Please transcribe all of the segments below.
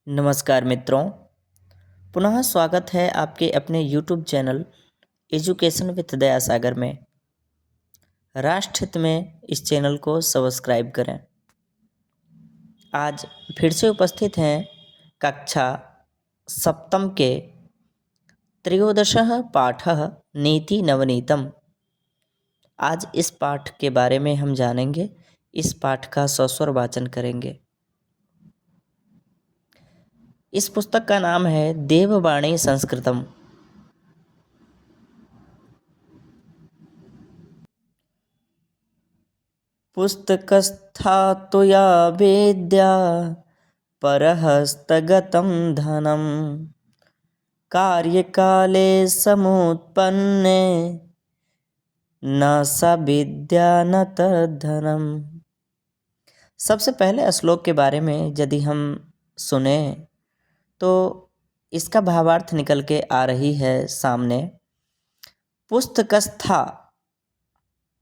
नमस्कार मित्रों, पुनः स्वागत है आपके अपने YouTube चैनल एजुकेशन विथ दया सागर में। राष्ट्र हित में इस चैनल को सब्सक्राइब करें। आज फिर से उपस्थित हैं कक्षा सप्तम के त्रयोदशः पाठः नीति नवनीतम। आज इस पाठ के बारे में हम जानेंगे। इस पाठ का सस्वर वाचन करेंगे। इस पुस्तक का नाम है देववाणी संस्कृतम। पुस्तकस्थातु या वेद्या परहस्तगतं धनं कार्यकाले समुत्पन्ने न स विद्या न तद्धनम्। सबसे पहले श्लोक के बारे में यदि हम सुने तो इसका भावार्थ निकल के आ रही है सामने। पुस्तकस्था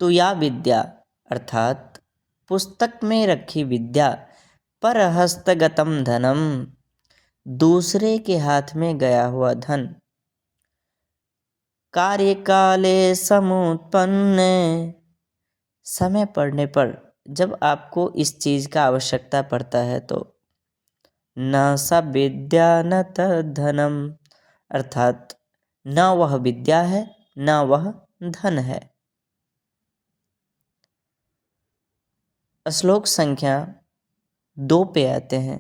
तो या विद्या अर्थात पुस्तक में रखी विद्या, पर हस्तगतम धनम दूसरे के हाथ में गया हुआ धन, कार्यकाले समुत्पन्न समय पड़ने पर जब आपको इस चीज का आवश्यकता पड़ता है तो न स विद्या न तद्धनम अर्थात न वह विद्या है न वह धन है। श्लोक संख्या 2 पे आते हैं।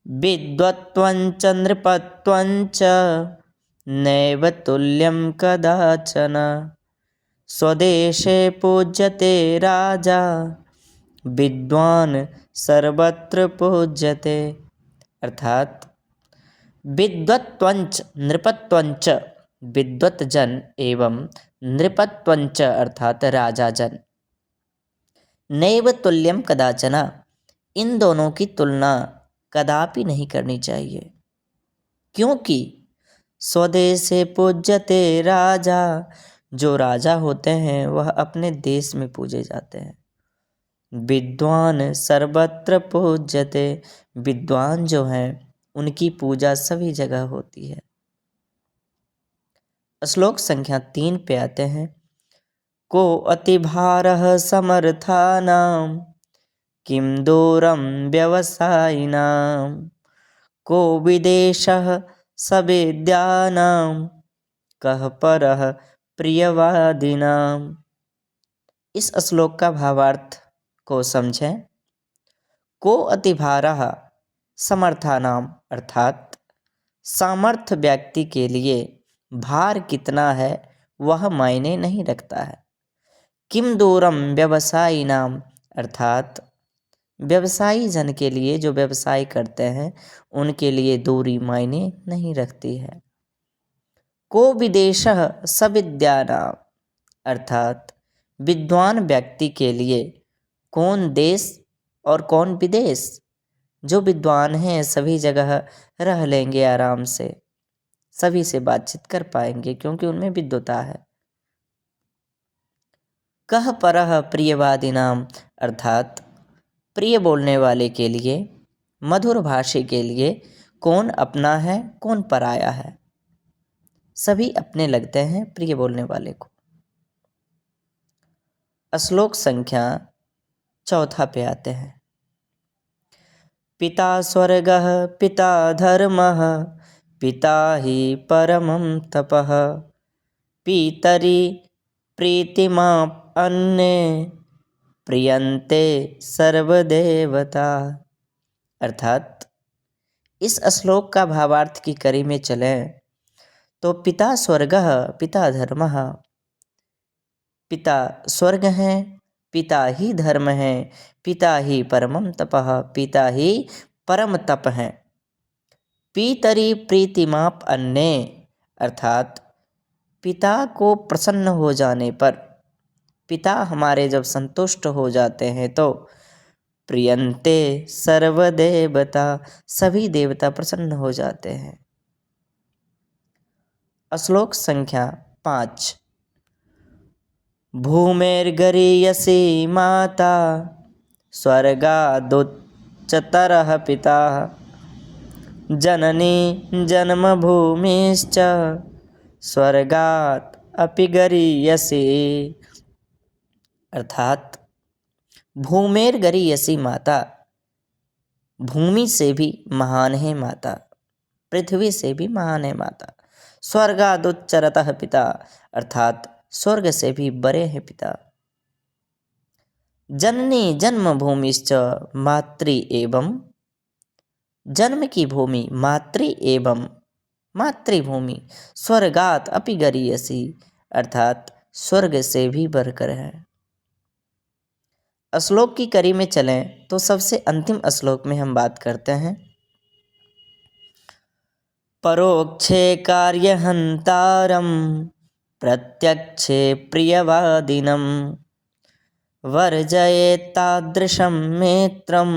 विद्वत्वंच नृपत्वंच नैव तुल्यं कदाचन स्वदेशे पूज्यते राजा विद्वान सर्वत्र पूज्यते अर्थात विद्वत्वंच नृपत्वंच विद्वत जन एवं नृपत्वंच अर्थात राजा जन, नैव तुल्यम कदाचना इन दोनों की तुलना कदापि नहीं करनी चाहिए, क्योंकि स्वदेशे पूज्यते राजा जो राजा होते हैं वह अपने देश में पूजे जाते हैं। विद्वान सर्वत्र पूज्यते विद्वान जो हैं उनकी पूजा सभी जगह होती है। श्लोक संख्या 3 पे आते हैं। को अतिभारः समर्थानां किं दूरं व्यवसायिनां को विदेशः सवेद्यानां कः परः प्रियवादिनां। इस श्लोक का भावार्थ को समझें। को अतिभारः समर्थानाम अर्थात सामर्थ्य व्यक्ति के लिए भार कितना है वह मायने नहीं रखता है। किम दूरम व्यवसायी नाम अर्थात व्यवसायी जन के लिए जो व्यवसाय करते हैं उनके लिए दूरी मायने नहीं रखती है। को विदेशः सविद्यानाम अर्थात विद्वान व्यक्ति के लिए कौन देश और कौन विदेश। जो विद्वान हैं सभी जगह रह लेंगे आराम से, सभी से बातचीत कर पाएंगे क्योंकि उनमें विद्वता है। कह परह प्रियवादिनाम अर्थात प्रिय बोलने वाले के लिए, मधुर भाषी के लिए कौन अपना है कौन पराया है, सभी अपने लगते हैं प्रिय बोलने वाले को। श्लोक संख्या 4 पे आते हैं। पिता स्वर्गः पिता धर्मः पिता हि परमं तपः पितरि प्रीतिमाप् अन्ये प्रियन्ते सर्वदेवता अर्थात इस श्लोक का भावार्थ की कड़ी में चलें तो पिता स्वर्गः पिता धर्मः, पिता स्वर्ग हैं, पिता ही धर्म है, पिता ही परमं तपः पिता ही परम तप हैं। पितरि प्रीतिमाप अन्ये अर्थात पिता को प्रसन्न हो जाने पर, पिता हमारे जब संतुष्ट हो जाते हैं तो प्रियन्ते सर्वदेवता सभी देवता प्रसन्न हो जाते हैं। श्लोक संख्या 5। भूमेर्गरीयसी माता स्वर्गादुच्चतरः पिता जननी जन्मभूमिश्च स्वर्गात् अपि गरीयसी। अर्थात भूमेर गरीयसी माता, भूमि से भी महान है माता, पृथ्वी से भी महान है माता। स्वर्गादुच्चरतः पिता, अर्थात स्वर्ग से भी बड़े हैं पिता। जननी जन्मभूमिश्च मातृ एवं, जन्म की भूमि मातृ एवं मातृभूमि, स्वर्गात अपि गरीयसी, अर्थात स्वर्ग से भी बढ़कर है। श्लोक की कड़ी में चलें तो सबसे अंतिम श्लोक में हम बात करते हैं परोक्षे कार्यहंतारम प्रत्यक्षे प्रियवादिनम वर्जयेत्तादृशं मित्रम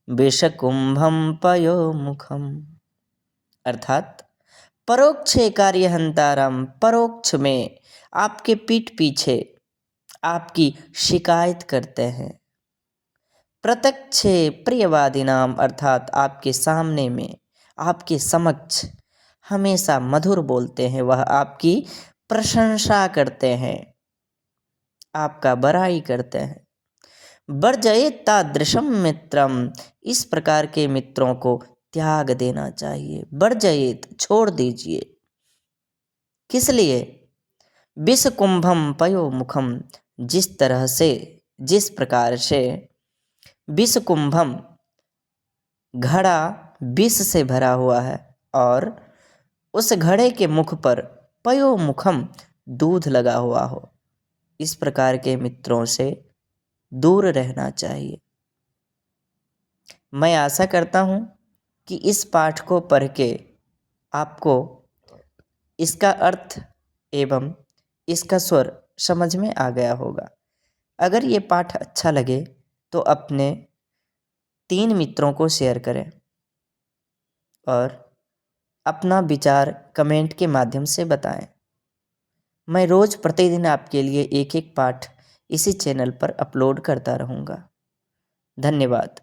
विषकुंभम पयोमुखम। अर्थात परोक्षे कार्यहंतारम, परोक्ष में आपके पीठ पीछे आपकी शिकायत करते हैं। प्रत्यक्षे प्रियवादिनाम, अर्थात आपके सामने में, आपके समक्ष हमेशा मधुर बोलते हैं, वह आपकी प्रशंसा करते हैं, आपका बड़ाई करते हैं। वर्जयेत् तादृशम मित्रम, इस प्रकार के मित्रों को त्याग देना चाहिए। वर्जयेत्, छोड़ दीजिए। किस लिए? विषकुंभम पयोमुखम, जिस तरह से, जिस प्रकार से विषकुंभम, घड़ा विष से भरा हुआ है और उस घड़े के मुख पर पयोमुखम, दूध लगा हुआ हो, इस प्रकार के मित्रों से दूर रहना चाहिए। मैं आशा करता हूँ कि इस पाठ को पढ़ के आपको इसका अर्थ एवं इसका स्वर समझ में आ गया होगा। अगर ये पाठ अच्छा लगे तो अपने 3 मित्रों को शेयर करें और अपना विचार कमेंट के माध्यम से बताएं। मैं रोज़ प्रतिदिन आपके लिए एक एक पाठ इसी चैनल पर अपलोड करता रहूँगा। धन्यवाद।